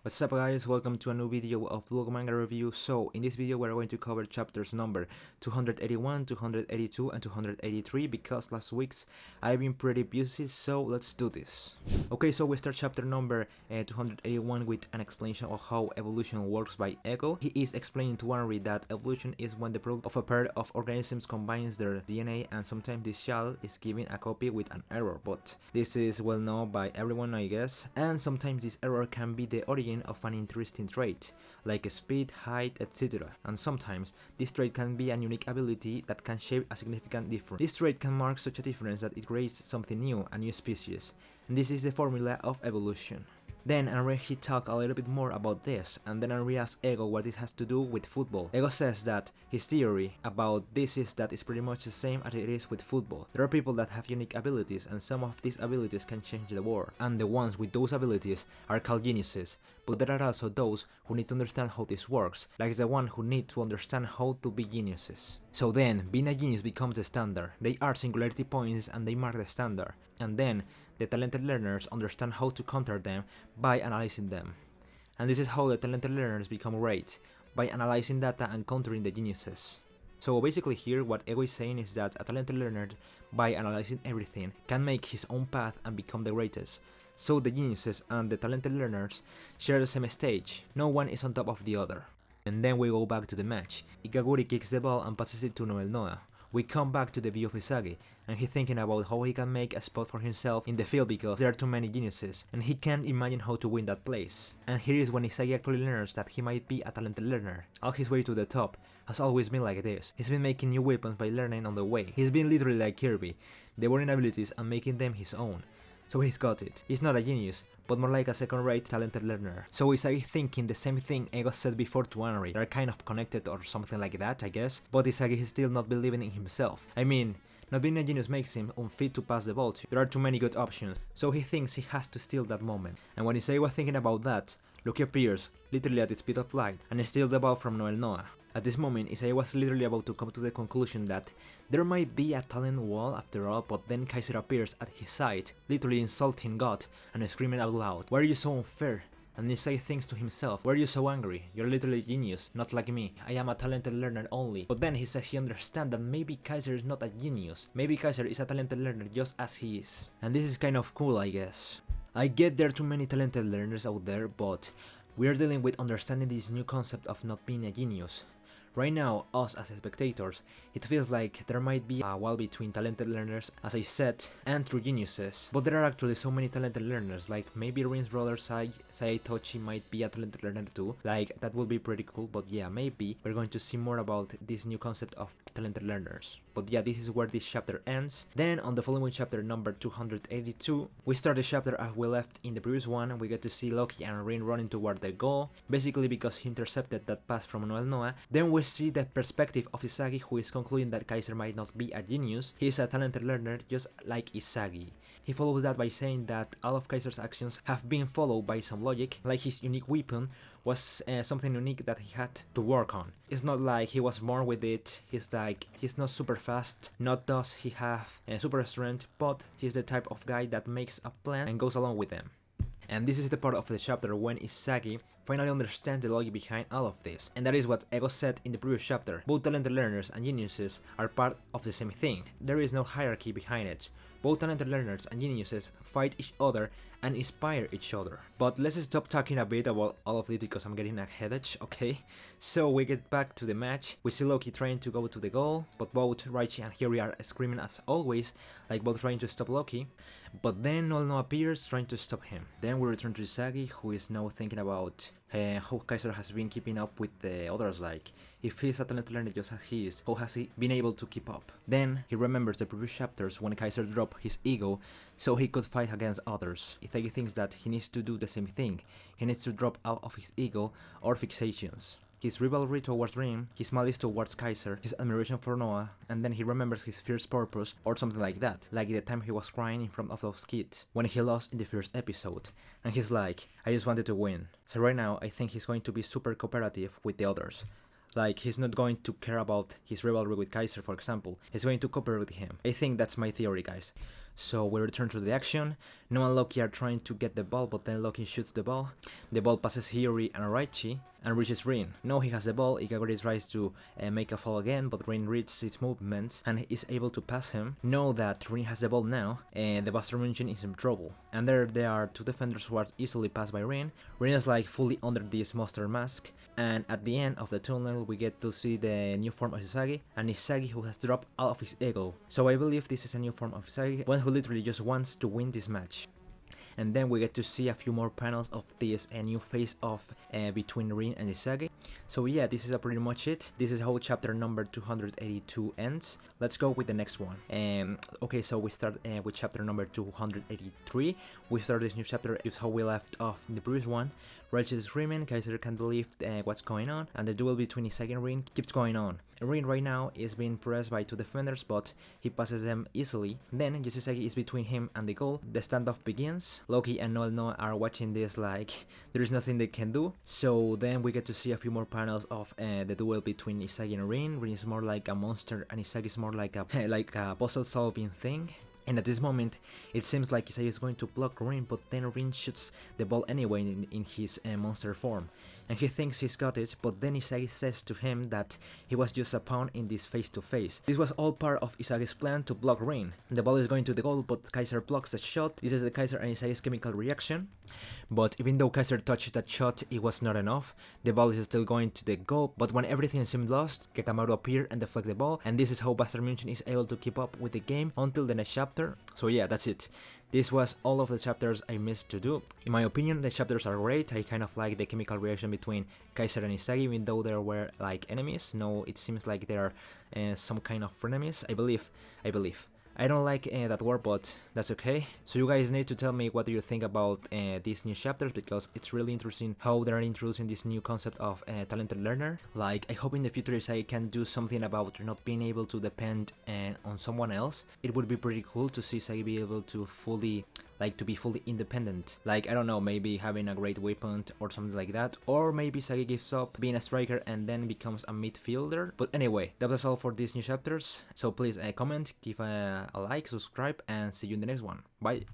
What's up guys, welcome to a new video of Vlog Manga Review. So in this video we're going to cover chapters number 281, 282 and 283 because last week's I've been pretty busy, so let's do this. Okay, so we start chapter number 281 with an explanation of how evolution works by Ego. He is explaining to Rin that evolution is when the product of a pair of organisms combines their DNA, and sometimes this child is given a copy with an error, but this is well known by everyone I guess, and sometimes this error can be the origin of an interesting trait, like speed, height, etc. And sometimes this trait can be a unique ability that can shape a significant difference. This trait can mark such a difference that it creates something new, a new species, and this is the formula of evolution. Then Rin he talked a little bit more about this, and then Rin asked Ego what it has to do with football. Ego says that his theory about this is that it's pretty much the same as it is with football. There are people that have unique abilities, and some of these abilities can change the world, and the ones with those abilities are called geniuses. But there are also those who need to understand how this works, like the one who need to understand how to be geniuses. So then, being a genius becomes the standard. They are singularity points and they mark the standard. And then, the talented learners understand how to counter them by analyzing them. And this is how the talented learners become great, by analyzing data and countering the geniuses. So basically here what Ego is saying is that a talented learner, by analyzing everything, can make his own path and become the greatest. So the geniuses and the talented learners share the same stage, no one is on top of the other. And then we go back to the match. Ikaguri kicks the ball and passes it to Noah. We come back to the view of Isagi, and he's thinking about how he can make a spot for himself in the field because there are too many geniuses, and he can't imagine how to win that place. And here is when Isagi actually learns that he might be a talented learner. All his way to the top has always been like this. He's been making new weapons by learning on the way. He's been literally like Kirby, devouring abilities and making them his own. So he's got it. He's not a genius, but more like a second-rate talented learner. So Isagi thinking the same thing Ego said before to Rin. They're kind of connected or something like that, I guess. But Isagi is still not believing in himself. I mean, not being a genius makes him unfit to pass the ball to. There are too many good options, so he thinks he has to steal that moment. And when Isagi was thinking about that, Lucky appears, literally at the speed of light, and steals the ball from Noah. At this moment, Isagi was literally about to come to the conclusion that there might be a talent wall after all, but then Kaiser appears at his side, literally insulting God and screaming out loud, "Why are you so unfair?" And Isagi thinks to himself, "Why are you so angry? You're literally a genius, not like me. I am a talented learner only." But then he says he understands that maybe Kaiser is not a genius. Maybe Kaiser is a talented learner just as he is. And this is kind of cool, I guess. I get there are too many talented learners out there, but we are dealing with understanding this new concept of not being a genius. Right now, us as spectators, it feels like there might be a wall between talented learners, as I said, and true geniuses. But there are actually so many talented learners, like maybe Rin's brother Saitochi might be a talented learner too. Like, that would be pretty cool, but yeah, maybe we're going to see more about this new concept of talented learners. But yeah, this is where this chapter ends. Then on the following chapter number 282, we start the chapter as we left in the previous one, and we get to see Loki and Rin running toward the goal, basically because he intercepted that pass from Noah. Then we see the perspective of Isagi, who is concluding that Kaiser might not be a genius, he is a talented learner just like Isagi. He follows that by saying that all of Kaiser's actions have been followed by some logic, like his unique weapon was something unique that he had to work on. It's not like he was born with it, he's not super fast, not does he have super strength, but he's the type of guy that makes a plan and goes along with them. And this is the part of the chapter when Isagi finally understands the logic behind all of this. And that is what Ego said in the previous chapter. Both talented learners and geniuses are part of the same thing. There is no hierarchy behind it. Both talented learners and geniuses fight each other and inspire each other. But let's stop talking a bit about all of this because I'm getting a headache, okay? So we get back to the match. We see Loki trying to go to the goal, but both Raichi and Hiri are screaming as always, like both trying to stop Loki. But then Noah appears trying to stop him. Then we return to Isagi, who is now thinking about how Kaiser has been keeping up with the others, like, if he's a talented learner just as he is, how has he been able to keep up? Then he remembers the previous chapters when Kaiser dropped his ego so he could fight against others. Isagi thinks that he needs to do the same thing. He needs to drop out of his ego or fixations. His rivalry towards Rin, his malice towards Kaiser, his admiration for Noah, and then he remembers his fierce purpose or something like that, like the time he was crying in front of those kids when he lost in the first episode, and he's like, I just wanted to win. So right now I think he's going to be super cooperative with the others. Like, he's not going to care about his rivalry with Kaiser, for example. He's going to cooperate with him. I think that's my theory, guys. So we return to the action. Noah and Loki are trying to get the ball, but then Loki shoots the ball. The ball passes Hiyori and Araichi and reaches Rin. Now he has the ball, Ikagori tries to make a fall again, but Rin reads his movements and is able to pass him. Know that Rin has the ball now, and the Buster Munchkin is in trouble. And there are two defenders who are easily passed by Rin. Rin is like fully under this monster mask, and at the end of the tunnel we get to see the new form of Isagi, and Isagi who has dropped all of his ego. So I believe this is a new form of Isagi, one who literally just wants to win this match. And then we get to see a few more panels of this new face-off between Rin and Isagi. So yeah, this is pretty much it. This is how chapter number 282 ends. Let's go with the next one. Okay, so we start with chapter number 283. We start this new chapter is how we left off in the previous one. Rachel is screaming, Kaiser can't believe what's going on, and the duel between Isagi and Rin keeps going on. Rin right now is being pressed by two defenders, but he passes them easily. Then Isagi is between him and the goal. The standoff begins. Loki and Noah are watching this like there is nothing they can do. So then we get to see a few more panels of the duel between Isagi and Rin. Rin is more like a monster, and Isagi is more like a puzzle-solving thing. And at this moment, it seems like Isagi is going to block Rin, but then Rin shoots the ball anyway in his monster form. And he thinks he's got it, but then Isagi says to him that he was just a pawn in this face-to-face. This was all part of Isagi's plan to block Rin. The ball is going to the goal, but Kaiser blocks the shot. This is the Kaiser and Isagi's chemical reaction. But even though Kaiser touched that shot, it was not enough. The ball is still going to the goal, but when everything seemed lost, Kekamaru appeared and deflected the ball, and this is how Buster Munchkin is able to keep up with the game until the next chapter. So yeah, that's it. This was all of the chapters I missed to do. In my opinion, the chapters are great. I kind of like the chemical reaction between Kaiser and Isagi, even though they were like enemies. No, it seems like they are some kind of frenemies. I believe. I don't like that word, but that's okay. So you guys need to tell me what do you think about these new chapters, because it's really interesting how they're introducing this new concept of talented learner. Like, I hope in the future Isagi can do something about not being able to depend on someone else. It would be pretty cool to see Isagi be able to be fully independent. Like, I don't know, maybe having a great weapon or something like that. Or maybe Isagi gives up being a striker and then becomes a midfielder. But anyway, that was all for these new chapters. So please comment, give a like, subscribe, and see you in the next one. Bye.